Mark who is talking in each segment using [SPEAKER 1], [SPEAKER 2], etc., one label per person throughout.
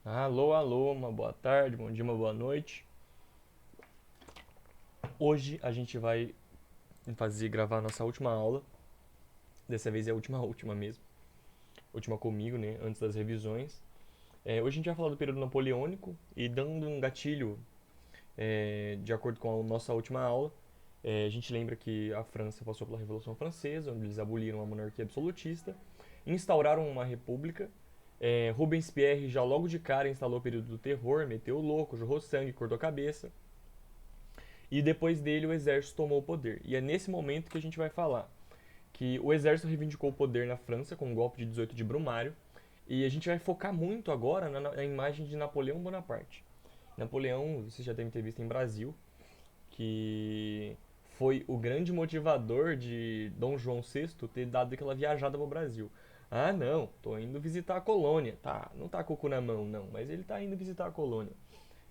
[SPEAKER 1] Alô, alô, uma boa tarde, bom dia, uma boa noite. Hoje a gente vai gravar nossa última aula. Dessa vez é a última mesmo. Última comigo, né? Antes das revisões. Hoje a gente vai falar do período napoleônico e dando um gatilho de acordo com a nossa última aula. A gente lembra que a França passou pela Revolução Francesa, onde eles aboliram a monarquia absolutista, instauraram uma república. Robespierre já logo de cara instalou o período do terror, meteu o louco, jorrou sangue, cortou a cabeça. E depois dele o exército tomou o poder. E é nesse momento que a gente vai falar que o exército reivindicou o poder na França com o golpe de 18 de Brumário. E a gente vai focar muito agora na imagem de Napoleão Bonaparte. Napoleão, você já deve ter visto em Brasil, que foi o grande motivador de Dom João VI ter dado aquela viajada pro Brasil. Ah, não, tô indo visitar a colônia. Tá, não tá com o cu na mão, não, mas ele tá indo visitar a colônia.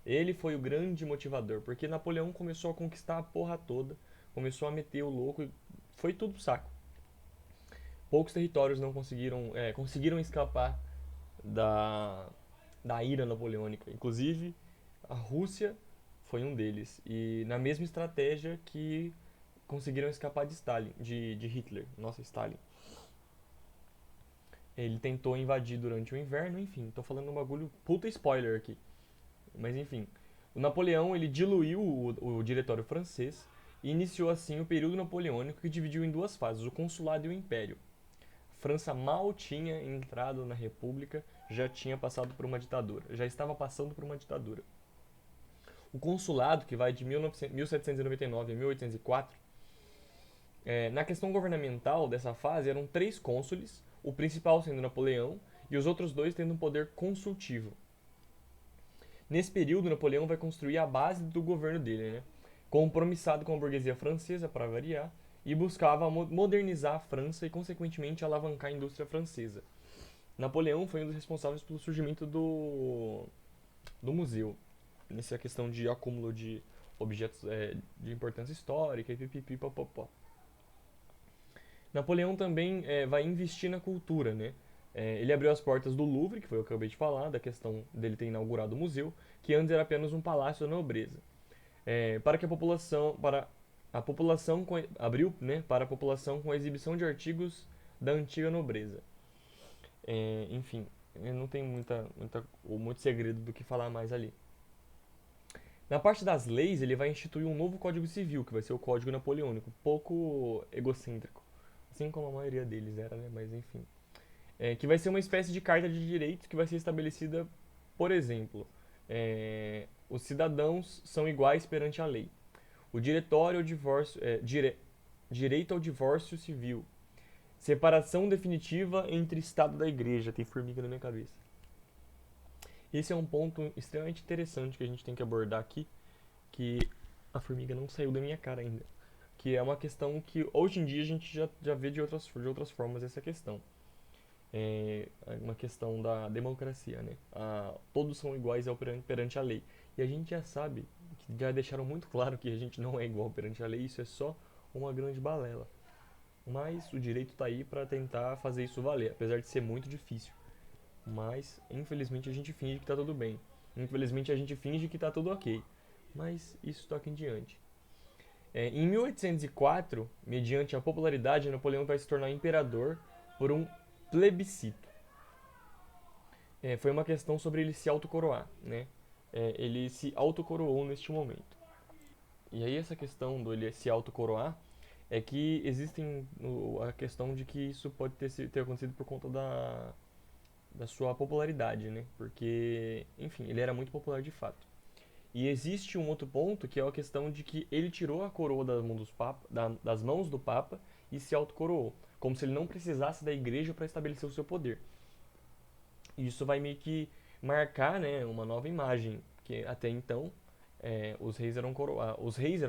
[SPEAKER 1] Ele foi o grande motivador, porque Napoleão começou a conquistar a porra toda, começou a meter o louco e foi tudo pro saco. Poucos territórios não conseguiram escapar da, da ira napoleônica. Inclusive, a Rússia foi um deles. E na mesma estratégia que conseguiram escapar de Stalin, de Hitler. Nossa, Stalin. Ele tentou invadir durante o inverno, enfim, tô falando um bagulho puta spoiler aqui. Mas enfim, o Napoleão ele diluiu o diretório francês e iniciou assim o período napoleônico que dividiu em duas fases, o consulado e o império. A França mal tinha entrado na república, já tinha passado por uma ditadura, já estava passando por uma ditadura. O consulado, que vai de 1799 a 1804, na questão governamental dessa fase eram três cônsules, o principal sendo Napoleão e os outros dois tendo um poder consultivo. Nesse período, Napoleão vai construir a base do governo dele, né? Compromissado com a burguesia francesa, para variar, e buscava modernizar a França e, consequentemente, alavancar a indústria francesa. Napoleão foi um dos responsáveis pelo surgimento do museu, nessa questão de acúmulo de objetos de importância histórica e pipipipopopó. Napoleão também vai investir na cultura, né? Ele abriu as portas do Louvre, que foi o que eu acabei de falar, da questão dele ter inaugurado o museu, que antes era apenas um palácio da nobreza. Para que a população, para a população abriu, né, para a população com a exibição de artigos da antiga nobreza. Enfim, não tem muito segredo do que falar mais ali. Na parte das leis, ele vai instituir um novo Código Civil, que vai ser o Código Napoleônico, pouco egocêntrico, assim como a maioria deles era, né? Mas enfim, que vai ser uma espécie de carta de direitos que vai ser estabelecida, por exemplo, os cidadãos são iguais perante a lei. O diretório ao divórcio, direito ao divórcio civil. Separação definitiva entre Estado e da Igreja. Tem formiga na minha cabeça. Esse é um ponto extremamente interessante que a gente tem que abordar aqui, que a formiga não saiu da minha cara ainda. Que é uma questão que hoje em dia a gente já vê de outras formas essa questão. É uma questão da democracia, né? Todos são iguais perante a lei. E a gente já sabe, que já deixaram muito claro que a gente não é igual perante a lei, isso é só uma grande balela. Mas o direito está aí para tentar fazer isso valer, apesar de ser muito difícil. Mas, infelizmente, a gente finge que está tudo bem. Infelizmente, a gente finge que está tudo ok. Mas isso toca em diante. Em 1804, mediante a popularidade, Napoleão vai se tornar imperador por um plebiscito. Foi uma questão sobre ele se autocoroar, né? Ele se autocoroou neste momento. E aí essa questão do ele se autocoroar é que existem a questão de que isso pode ter acontecido por conta da sua popularidade, né? Porque, enfim, ele era muito popular de fato. E existe um outro ponto que é a questão de que ele tirou a coroa das mãos do Papa e se autocoroou, como se ele não precisasse da igreja para estabelecer o seu poder. E isso vai meio que marcar, né, uma nova imagem, que até então os reis eram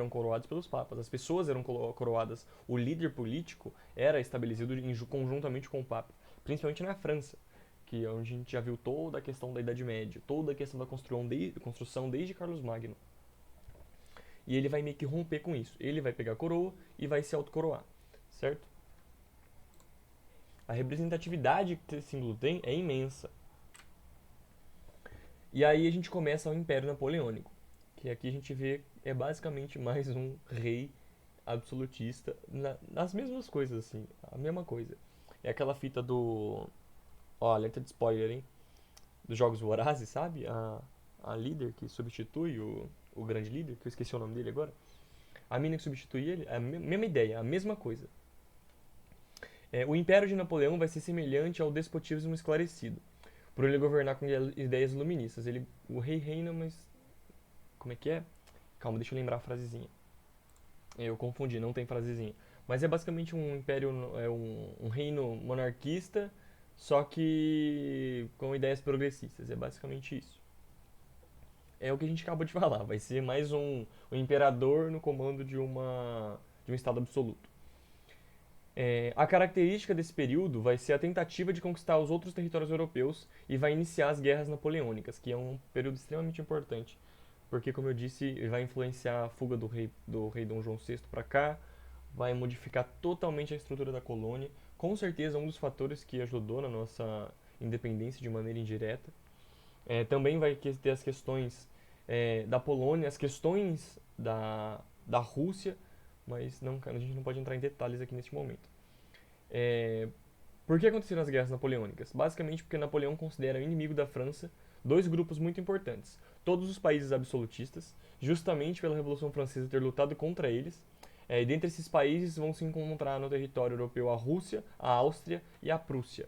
[SPEAKER 1] coroados pelos papas, as pessoas eram coroadas, o líder político era estabelecido conjuntamente com o papa, principalmente na França, que é onde a gente já viu toda a questão da Idade Média, toda a questão da construção desde Carlos Magno. E ele vai meio que romper com isso. Ele vai pegar a coroa e vai se autocoroar, certo? A representatividade que esse símbolo tem é imensa. E aí a gente começa o Império Napoleônico, que aqui a gente vê é basicamente mais um rei absolutista nas mesmas coisas, assim, a mesma coisa. É aquela fita do. Ó, alerta de spoiler, hein? Dos Jogos Vorazes, sabe? A líder que substitui o grande líder, que eu esqueci o nome dele agora. A mina que substitui ele, é a mesma ideia, a mesma coisa. O Império de Napoleão vai ser semelhante ao despotismo esclarecido, por ele governar com ideias iluministas. O rei reina, mas. Como é que é? Calma, deixa eu lembrar a frasezinha. Eu confundi, não tem frasezinha. Mas é basicamente um império, um reino monarquista, só que com ideias progressistas. É basicamente isso. É o que a gente acabou de falar. Vai ser mais um imperador no comando de um estado absoluto. A característica desse período vai ser a tentativa de conquistar os outros territórios europeus e vai iniciar as guerras napoleônicas, que é um período extremamente importante, porque, como eu disse, vai influenciar a fuga do rei Dom João VI para cá, vai modificar totalmente a estrutura da colônia, com certeza um dos fatores que ajudou na nossa independência de maneira indireta. Também vai ter as questões da Polônia, as questões da Rússia, mas não, a gente não pode entrar em detalhes aqui neste momento. É, por que aconteceram as guerras napoleônicas? Basicamente porque Napoleão considera o inimigo da França dois grupos muito importantes. Todos os países absolutistas, justamente pela Revolução Francesa ter lutado contra eles. E dentre esses países vão se encontrar no território europeu a Rússia, a Áustria e a Prússia.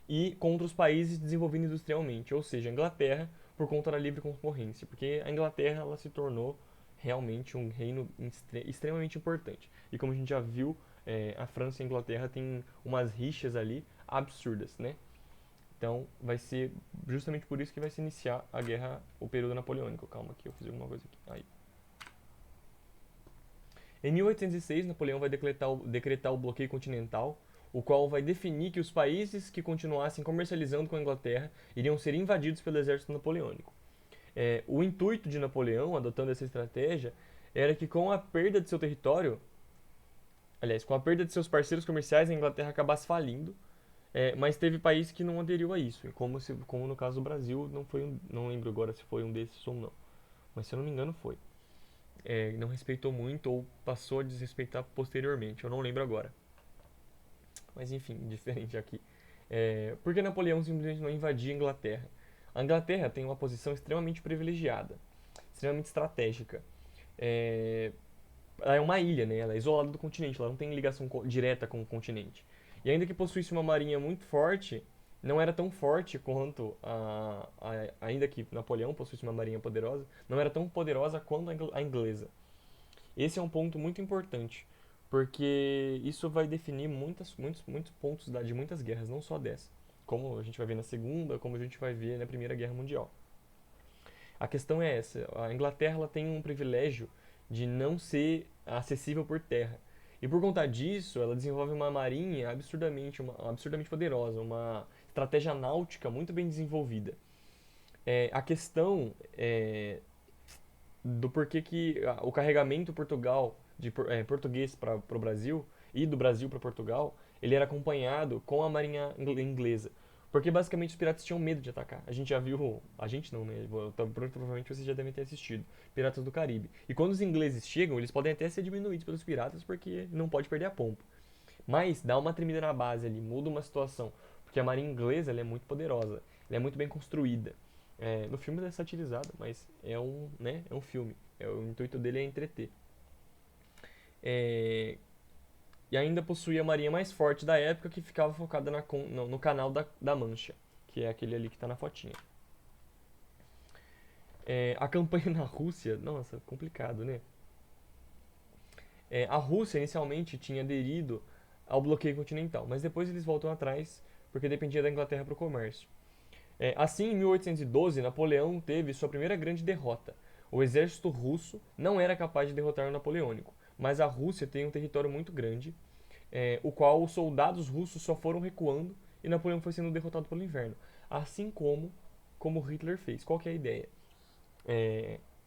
[SPEAKER 1] E contra os países desenvolvidos industrialmente, ou seja, a Inglaterra, por conta da livre concorrência, porque a Inglaterra ela se tornou realmente um reino extremamente importante. E como a gente já viu, a França e a Inglaterra têm umas rixas ali absurdas, né? Então vai ser justamente por isso que vai se iniciar a guerra, o período napoleônico. Calma que eu fiz alguma coisa aqui. Aí. Em 1806, Napoleão vai decretar o bloqueio continental, o qual vai definir que os países que continuassem comercializando com a Inglaterra iriam ser invadidos pelo exército napoleônico. O intuito de Napoleão, adotando essa estratégia, era que com a perda de seu território, aliás, com a perda de seus parceiros comerciais, a Inglaterra acabasse falindo, mas teve país que não aderiu a isso, como no caso do Brasil, não lembro agora se foi um desses ou não, mas se eu não me engano foi. Não respeitou muito ou passou a desrespeitar posteriormente, eu não lembro agora. Mas enfim, diferente aqui. Por que Napoleão simplesmente não invadia a Inglaterra? A Inglaterra tem uma posição extremamente privilegiada, extremamente estratégica. Ela é uma ilha, né? Ela é isolada do continente, ela não tem ligação direta com o continente. E ainda que possuísse uma marinha muito forte, não era tão forte quanto ainda que Napoleão possuísse uma marinha poderosa, não era tão poderosa quanto a inglesa. Esse é um ponto muito importante, porque isso vai definir muitos pontos de muitas guerras, não só dessa. Como a gente vai ver na Segunda, como a gente vai ver na Primeira Guerra Mundial. A questão é essa: a Inglaterra ela tem um privilégio de não ser acessível por terra. E por conta disso, ela desenvolve uma marinha absurdamente poderosa, uma estratégia náutica muito bem desenvolvida. A questão do porquê que o carregamento português para o Brasil e do Brasil para Portugal, ele era acompanhado com a marinha inglesa. Porque basicamente os piratas tinham medo de atacar. A gente já viu, a gente não, né? Provavelmente vocês já devem ter assistido Piratas do Caribe. E quando os ingleses chegam, eles podem até ser diminuídos pelos piratas porque não pode perder a pompa. Mas dá uma tremida na base ali, muda uma situação. Porque a marinha inglesa ela é muito poderosa, ela é muito bem construída. No filme ela é satirizada, mas é um filme. O intuito dele é entreter. É, e ainda possuía a marinha mais forte da época, que ficava focada no canal da Mancha, que é aquele ali que está na fotinha. A campanha na Rússia, nossa, complicado, né? A Rússia inicialmente tinha aderido ao bloqueio continental, mas depois eles voltam atrás porque dependia da Inglaterra para o comércio. Assim, em 1812, Napoleão teve sua primeira grande derrota. O exército russo não era capaz de derrotar o napoleônico, mas a Rússia tem um território muito grande, o qual os soldados russos só foram recuando e Napoleão foi sendo derrotado pelo inverno. Assim como Hitler fez. Qual que é a ideia?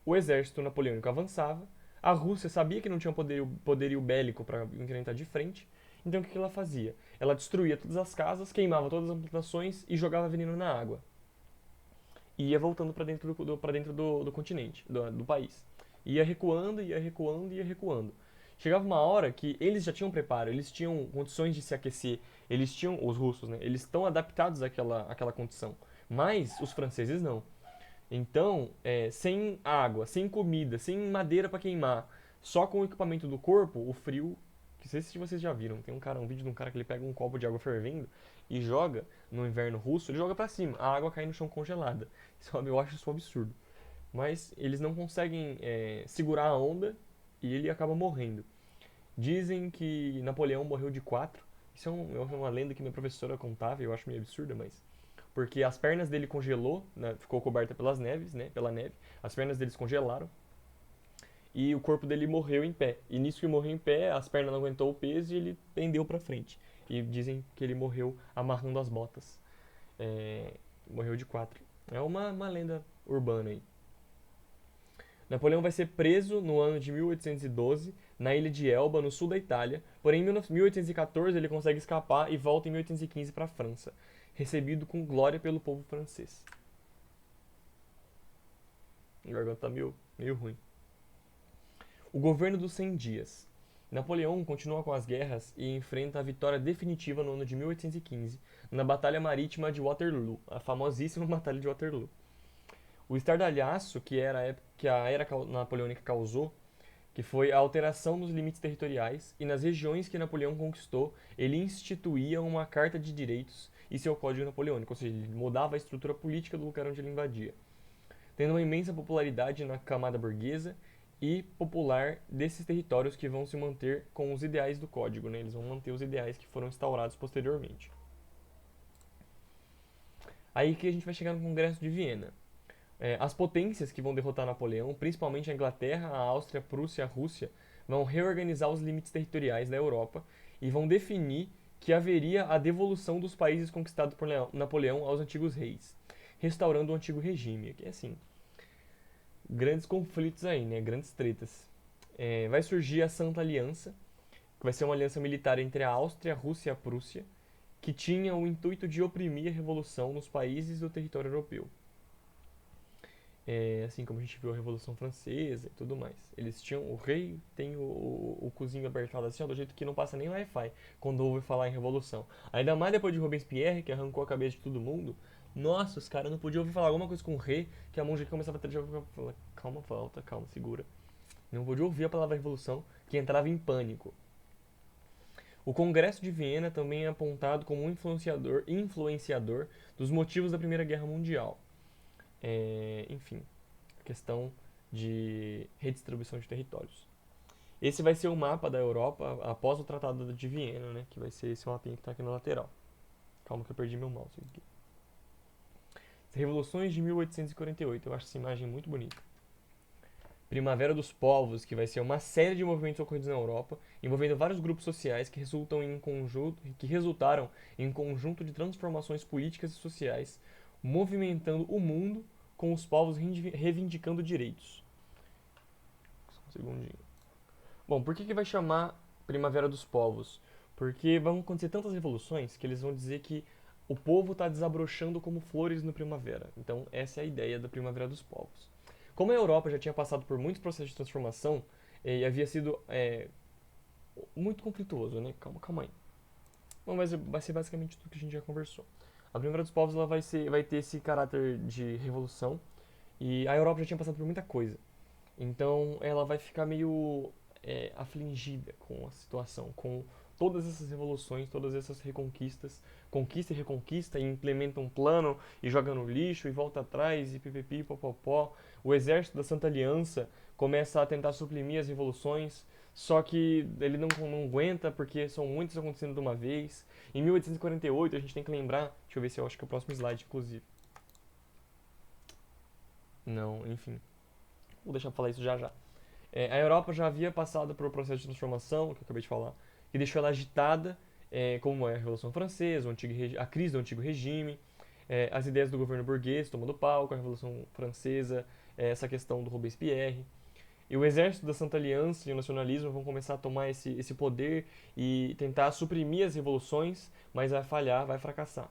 [SPEAKER 1] O exército napoleônico avançava, a Rússia sabia que não tinha poderio bélico para enfrentar de frente, então o que ela fazia? Ela destruía todas as casas, queimava todas as plantações e jogava veneno na água. e ia voltando para dentro do continente, do país. Ia recuando, ia recuando, ia recuando. Chegava uma hora que eles já tinham preparo, eles tinham condições de se aquecer, eles tinham, os russos, né? Eles estão adaptados àquela condição. Mas os franceses não. Então, sem água, sem comida, sem madeira para queimar, só com o equipamento do corpo, o frio, que não sei se vocês já viram, tem um vídeo de um cara que ele pega um copo de água fervendo e joga no inverno russo, ele joga para cima, a água cai no chão congelada. Eu acho isso um absurdo. Mas eles não conseguem segurar a onda e ele acaba morrendo. Dizem que Napoleão morreu de quatro. Isso é uma lenda que minha professora contava e eu acho meio absurda, mas porque as pernas dele congelou, né, ficou coberta pelas neves, né, pela neve. As pernas deles congelaram e o corpo dele morreu em pé. E nisso que morreu em pé, as pernas não aguentou o peso e ele pendeu para frente. E dizem que ele morreu amarrando as botas. É, morreu de quatro. É uma lenda urbana aí. Napoleão vai ser preso no ano de 1812 na ilha de Elba, no sul da Itália, porém em 1814 ele consegue escapar e volta em 1815 para a França, recebido com glória pelo povo francês. A garganta tá meio ruim. O governo dos 100 dias. Napoleão continua com as guerras e enfrenta a vitória definitiva no ano de 1815 na Batalha Marítima de Waterloo, a famosíssima Batalha de Waterloo. O estardalhaço que a era napoleônica causou, que foi a alteração dos limites territoriais e nas regiões que Napoleão conquistou, ele instituía uma carta de direitos e seu código napoleônico, ou seja, ele mudava a estrutura política do lugar onde ele invadia, tendo uma imensa popularidade na camada burguesa e popular desses territórios que vão se manter com os ideais do código, né? Eles vão manter os ideais que foram instaurados posteriormente. Aí que a gente vai chegar no Congresso de Viena. As potências que vão derrotar Napoleão, principalmente a Inglaterra, a Áustria, a Prússia e a Rússia, vão reorganizar os limites territoriais da Europa e vão definir que haveria a devolução dos países conquistados por Napoleão aos antigos reis, restaurando o antigo regime. Aqui é assim, grandes conflitos aí, né? Grandes tretas. Vai surgir a Santa Aliança, que vai ser uma aliança militar entre a Áustria, a Rússia e a Prússia, que tinha o intuito de oprimir a revolução nos países do território europeu. Assim como a gente viu a Revolução Francesa e tudo mais. Eles tinham, o rei tem o cozinho apertado assim, ó, do jeito que não passa nem Wi-Fi quando ouve falar em revolução. Ainda mais depois de Robespierre, que arrancou a cabeça de todo mundo. Nossa, os caras não podiam ouvir falar alguma coisa com o rei, que a mão já começava a ter calma, falta, calma, segura. Não podia ouvir a palavra revolução, que entrava em pânico. O Congresso de Viena também é apontado como um influenciador dos motivos da Primeira Guerra Mundial. Enfim, questão de redistribuição de territórios. Esse vai ser o mapa da Europa após o Tratado de Viena, né? Que vai ser esse mapinha que está aqui na lateral. Calma que eu perdi meu mouse aqui. Revoluções de 1848. Eu acho essa imagem muito bonita. Primavera dos Povos, que vai ser uma série de movimentos ocorridos na Europa, envolvendo vários grupos sociais que resultaram em conjunto de transformações políticas e sociais, movimentando o mundo com os povos reivindicando direitos. Só um segundinho. Bom, por que vai chamar Primavera dos Povos? Porque vão acontecer tantas revoluções que eles vão dizer que o povo está desabrochando como flores no primavera. Então, essa é a ideia da Primavera dos Povos. Como a Europa já tinha passado por muitos processos de transformação e havia sido muito conflituoso, né? Calma aí. Bom, mas vai ser basicamente tudo que a gente já conversou. A Primavera dos Povos ela vai ter esse caráter de revolução e a Europa já tinha passado por muita coisa. Então ela vai ficar meio afligida com a situação, com todas essas revoluções, todas essas reconquistas, conquista e reconquista, e implementa um plano e joga no lixo e volta atrás e pipipi, popopó. O exército da Santa Aliança começa a tentar suprimir as revoluções, só que ele não aguenta porque são muitas acontecendo de uma vez. Em 1848 a gente tem que lembrar, deixa eu ver se eu acho que é o próximo slide, inclusive. Não, enfim. Vou deixar pra falar isso já já. A Europa já havia passado por um processo de transformação, que eu acabei de falar, que deixou ela agitada, como é a Revolução Francesa, a crise do antigo regime, as ideias do governo burguês tomando palco, a Revolução Francesa, essa questão do Robespierre. E o exército da Santa Aliança e o nacionalismo vão começar a tomar esse poder e tentar suprimir as revoluções, mas vai falhar, vai fracassar.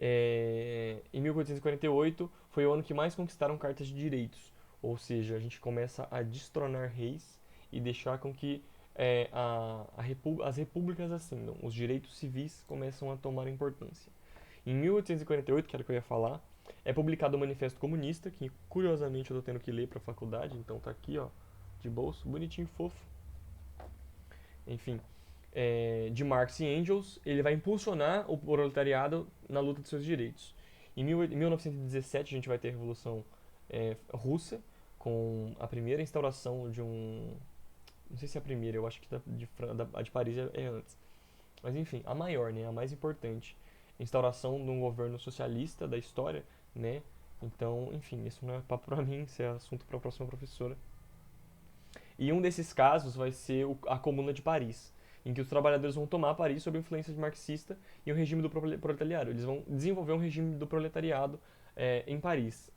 [SPEAKER 1] Em 1848 foi o ano que mais conquistaram cartas de direitos, ou seja, a gente começa a destronar reis e deixar com que as repúblicas ascendam, os direitos civis começam a tomar importância. Em 1848, que era o que eu ia falar, é publicado o Manifesto Comunista, que curiosamente eu estou tendo que ler para a faculdade, então tá aqui, ó, de bolso, bonitinho, fofo. Enfim, de Marx e Engels, ele vai impulsionar o proletariado na luta de seus direitos. Em 1917 a gente vai ter a Revolução Russa, com a primeira instauração de um... Não sei se é a primeira, eu acho que a de Paris é antes. Mas enfim, a maior, né, a mais importante. Instauração de um governo socialista da história, né? Então, enfim, isso não é papo pra mim, isso é assunto para a próxima professora. E um desses casos vai ser a Comuna de Paris, em que os trabalhadores vão tomar Paris sob influência de marxista e o regime do proletariado. Eles vão desenvolver um regime do proletariado em Paris.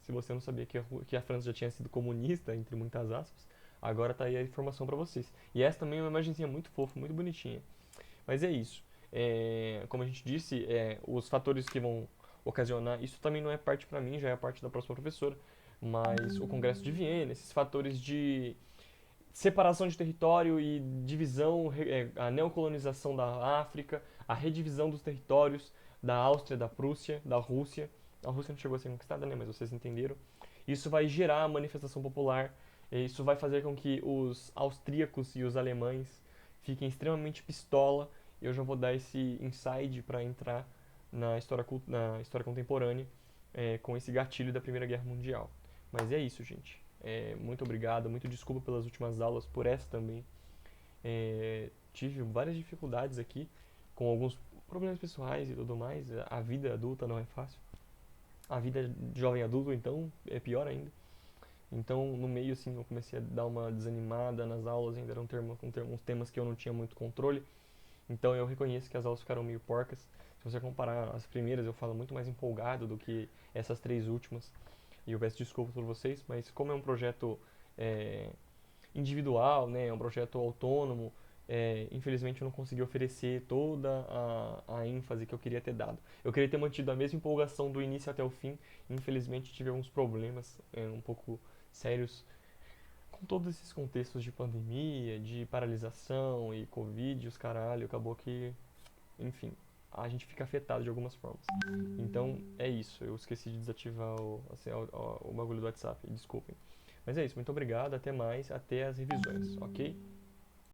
[SPEAKER 1] Se você não sabia que a França já tinha sido comunista, entre muitas aspas, agora tá aí a informação para vocês. E essa também é uma imagenzinha muito fofa, muito bonitinha. Mas é isso. Como a gente disse, os fatores que vão ocasionar, isso também não é parte para mim, já é parte da próxima professora, mas o Congresso de Viena, esses fatores de separação de território e divisão, a neocolonização da África, a redivisão dos territórios da Áustria, da Prússia, da Rússia. A Rússia não chegou a ser conquistada, né, mas vocês entenderam. Isso vai gerar a manifestação popular, e isso vai fazer com que os austríacos e os alemães fiquem extremamente pistola. Eu já vou dar esse inside para entrar na história contemporânea com esse gatilho da Primeira Guerra Mundial. Mas é isso, gente. Muito obrigado, muito desculpa pelas últimas aulas, por essa também. Tive várias dificuldades aqui, com alguns problemas pessoais e tudo mais. A vida adulta não é fácil. A vida de jovem adulto, então, é pior ainda. Então, no meio, assim, eu comecei a dar uma desanimada nas aulas, ainda eram uns temas que eu não tinha muito controle. Então, eu reconheço que as aulas ficaram meio porcas. Se você comparar as primeiras, eu falo muito mais empolgado do que essas três últimas. E eu peço desculpas por vocês, mas como é um projeto é, individual, né, é um projeto autônomo, infelizmente eu não consegui oferecer toda a ênfase que eu queria ter dado. Eu queria ter mantido a mesma empolgação do início até o fim, infelizmente tive alguns problemas um pouco sérios com todos esses contextos de pandemia, de paralisação e Covid, os caralho, acabou que, enfim, a gente fica afetado de algumas formas. Então é isso, eu esqueci de desativar o bagulho do WhatsApp, desculpem. Mas é isso, muito obrigado, até mais, até as revisões, ok?